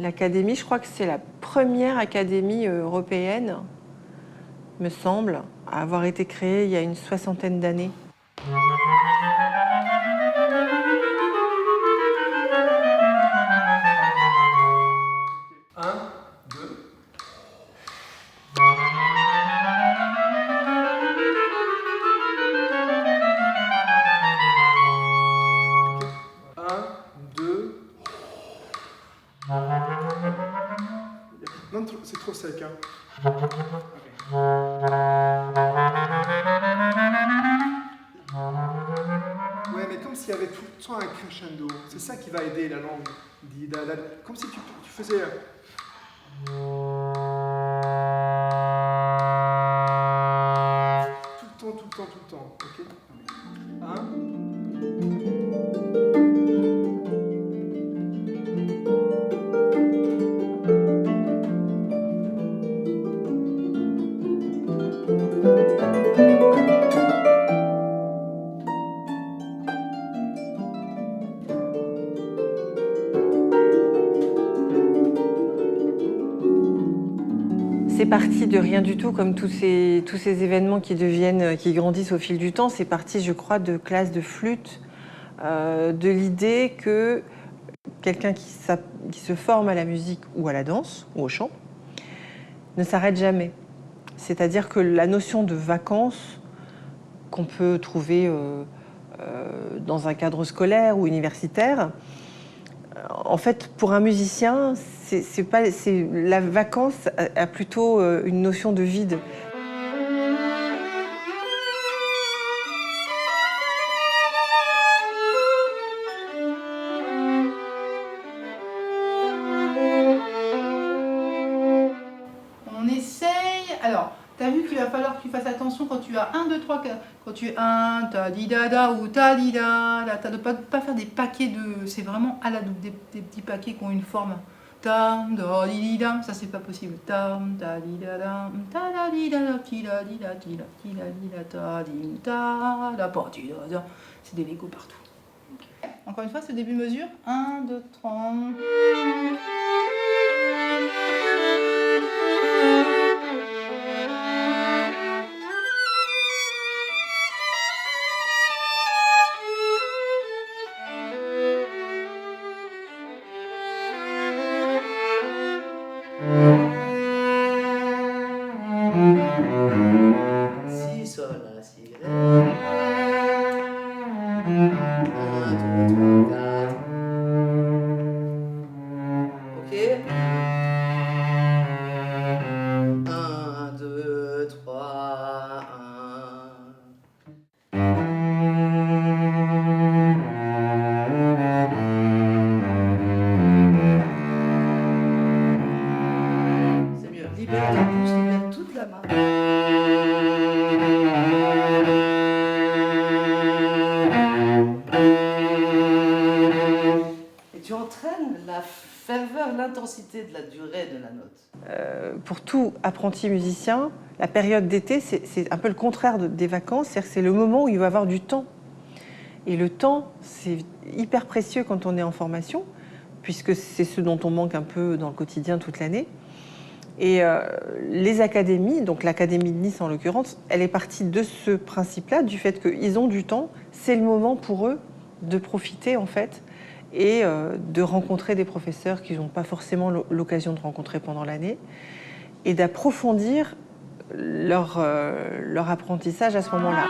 L'académie, je crois que c'est la première académie européenne, me semble, à avoir été créée il y a une soixantaine d'années. Un, deux. Un, deux. Non, c'est trop sec. Hein. Ouais, mais comme s'il y avait tout le temps un crescendo. C'est ça qui va aider la langue. Comme si tu faisais. Tout le temps. Ok. Un. C'est parti de rien du tout, comme tous ces événements qui grandissent au fil du temps. C'est parti, je crois, de classes de flûte, de l'idée que quelqu'un qui se forme à la musique ou à la danse ou au chant ne s'arrête jamais. C'est-à-dire que la notion de vacances qu'on peut trouver dans un cadre scolaire ou universitaire, en fait, pour un musicien, la vacance a plutôt une notion de vide. On essaye. Alors, t'as vu qu'il va falloir que tu fasses attention quand tu as 1, 2, 3, 4. Quand tu es 1, ta di da da ou ta di da da. T'as de pas faire des paquets de. C'est vraiment à la double, des petits paquets qui ont une forme. Tam da di di dam, ça c'est pas possible. Tam da di da dam, ta da di da da, ti da di da, ti da di da, ta di da da, pa ti da da. C'est des Legos partout. Encore une fois, ce début mesure. 1, 2, 3. Si, sol, la, si, ré. 1, 2, 3, 4. Ok. 1, 2, 3, 1. C'est mieux. Libère ta bouche, libère toute la main. Et tu entraînes la ferveur, l'intensité de la durée de la note. Pour tout apprenti musicien, la période d'été, c'est un peu le contraire des vacances, c'est-à-dire que c'est le moment où il va avoir du temps. Et le temps, c'est hyper précieux quand on est en formation, puisque c'est ce dont on manque un peu dans le quotidien toute l'année. Et les académies, donc l'Académie de Nice en l'occurrence, elle est partie de ce principe-là, du fait qu'ils ont du temps, c'est le moment pour eux de profiter en fait, et de rencontrer des professeurs qu'ils n'ont pas forcément l'occasion de rencontrer pendant l'année, et d'approfondir leur apprentissage à ce moment-là.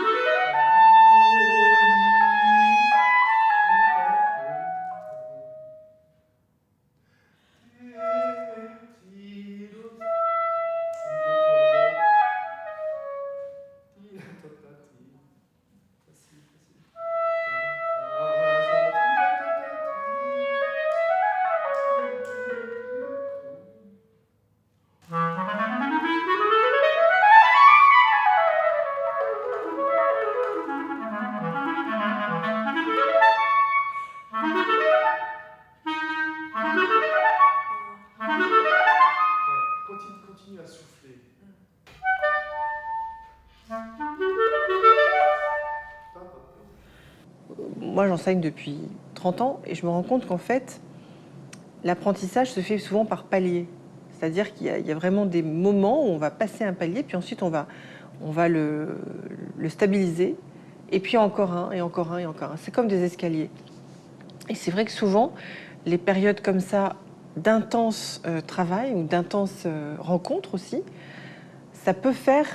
Continue à souffler. Moi, j'enseigne depuis 30 ans et je me rends compte qu'en fait, l'apprentissage se fait souvent par paliers. C'est-à-dire qu'il y a vraiment des moments où on va passer un palier, puis ensuite on va le stabiliser, et puis encore un, et encore un, et encore un. C'est comme des escaliers. Et c'est vrai que souvent, les périodes comme ça, d'intense travail ou d'intense rencontre aussi, ça peut faire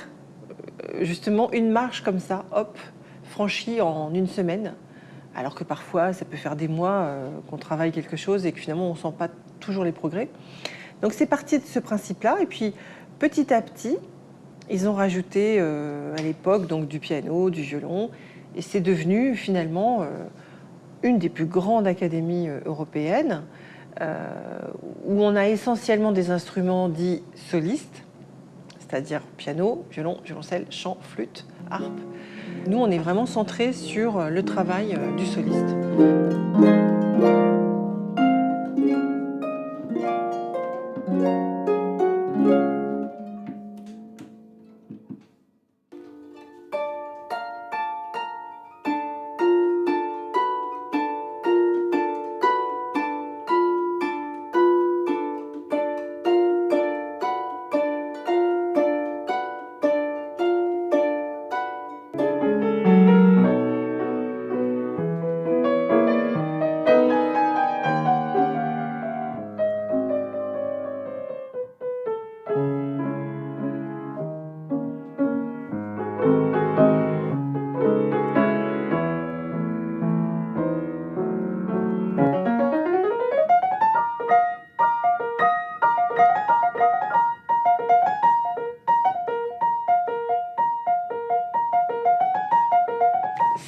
justement une marche comme ça, hop, franchie en une semaine, alors que parfois ça peut faire des mois qu'on travaille quelque chose et que finalement on ne sent pas toujours les progrès. Donc c'est parti de ce principe-là, et puis petit à petit, ils ont rajouté à l'époque donc du piano, du violon, et c'est devenu finalement une des plus grandes académies européennes, où on a essentiellement des instruments dits solistes, c'est-à-dire piano, violon, violoncelle, chant, flûte, harpe. Nous, on est vraiment centré sur le travail du soliste.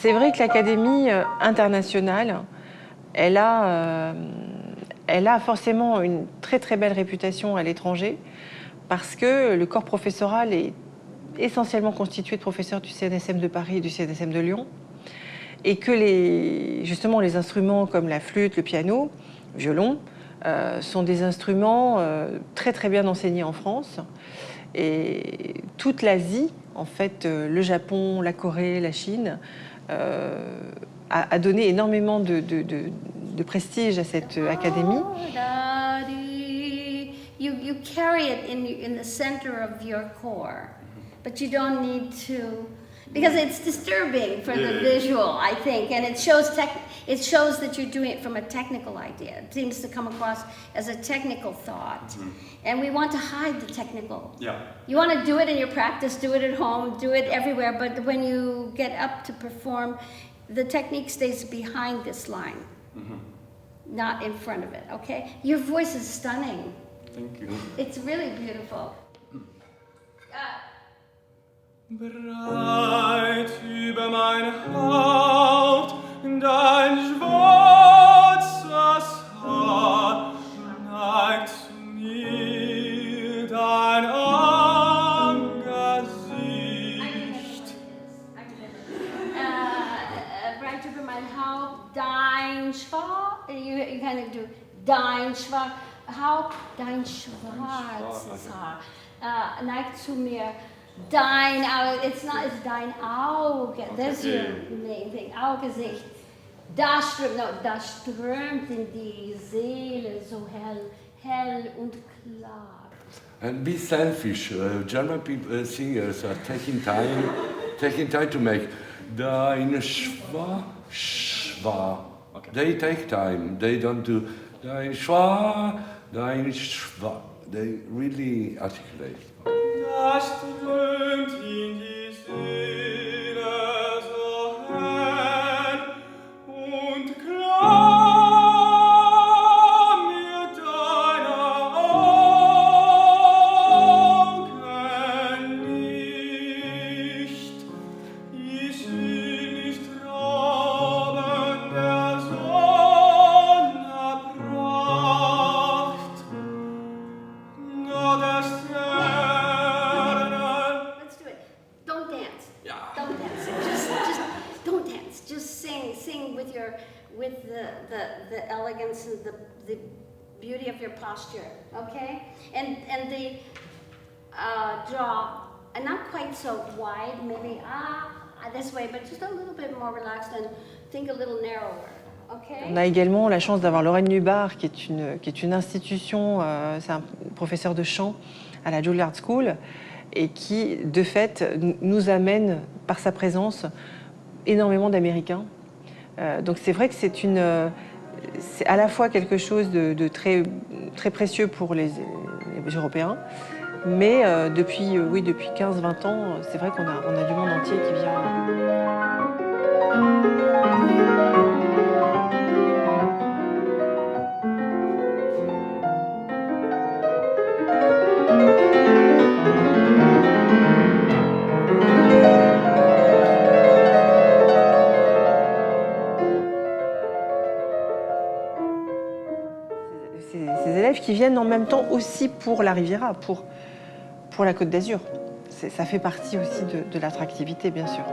C'est vrai que l'Académie internationale, elle a forcément une très très belle réputation à l'étranger parce que le corps professoral est essentiellement constitué de professeurs du CNSM de Paris et du CNSM de Lyon, et que justement les instruments comme la flûte, le piano, le violon, sont des instruments très très bien enseignés en France. Et toute l'Asie, en fait, le Japon, la Corée, la Chine, a donné énormément de prestige à cette académie. You carry it in the center of your core, but you don't need to, because it's disturbing for the visual, I think, and it shows that you're doing it from a technical idea. It seems to come across as a technical thought, and we want to hide the technical. Yeah. You want to do it in your practice, do it at home, do it everywhere, but when you get up to perform, the technique stays behind this line, not in front of it, okay? Your voice is stunning. Thank you. It's really beautiful. Breit über mein Haupt dein schwarzes Haar neigt zu mir dein Angesicht. Breit über mein Haupt dein Schwarz. You kind of do dein Schwarz. Haupt, dein schwarzes Haar neigt zu mir. Dein Auge, it's dein Auge. That's your main thing. Augesicht. Das strömt in die Seele so hell und klar. And be selfish. German people, singers are taking time to make dein schwa. Okay. They take time. They don't do dein schwa. They really articulate. Das strömt in die Seele so hell und klar mir deine Augen nicht. Ich will nicht rauben der Sonne Pracht, nur der Let's do it. Don't dance. Yeah. Don't dance. Just don't dance. Just sing with the elegance and the beauty of your posture. Okay? And the jaw, not quite so wide, maybe this way, but just a little bit more relaxed and think a little narrower. Okay. On a également la chance d'avoir Lorraine Nubar, qui est une institution, c'est un professeur de chant à la Juilliard School, et qui, de fait, nous amène, par sa présence, énormément d'Américains. Donc c'est vrai que c'est à la fois quelque chose de très, très précieux pour les Européens, mais depuis 15-20 ans, c'est vrai qu'on a du monde entier qui vient. Ces élèves qui viennent en même temps aussi pour la Riviera, pour la Côte d'Azur. Ça fait partie aussi de l'attractivité, bien sûr.